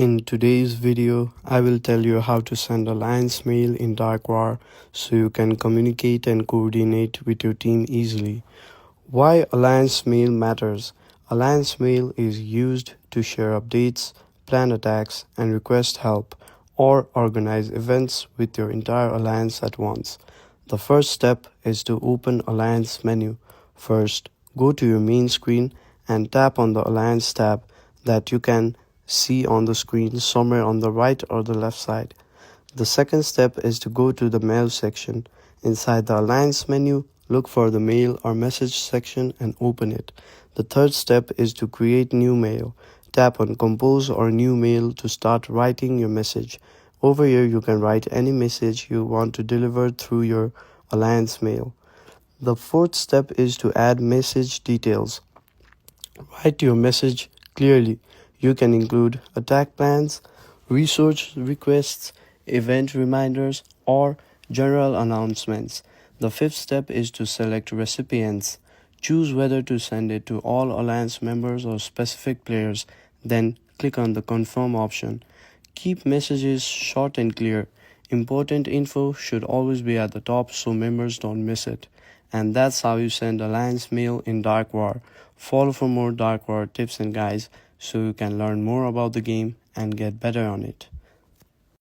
In today's video, I will tell you how to send Alliance Mail in Darkwire so you can communicate and coordinate with your team easily. Why Alliance Mail matters. Alliance Mail is used to share updates, plan attacks, and request help, or organize events with your entire alliance at once. The first step is to open Alliance menu. First, go to your main screen and tap on the Alliance tab that you can see on the screen somewhere on the right or the left side. The second step is to go to the Mail section. Inside the Alliance menu, look for the Mail or Message section and open it. The third step is to create new mail. Tap on Compose or New Mail to start writing your message. Over here, you can write any message you want to deliver through your Alliance Mail. The fourth step is to add message details. Write your message clearly. You can include attack plans, resource requests, event reminders, or general announcements. The fifth step is to select recipients. Choose whether to send it to all Alliance members or specific players, then click on the Confirm option. Keep messages short and clear. Important info should always be at the top so members don't miss it. And that's how you send Alliance Mail in Darkwire. Follow for more Darkwire tips and guides so you can learn more about the game and get better on it.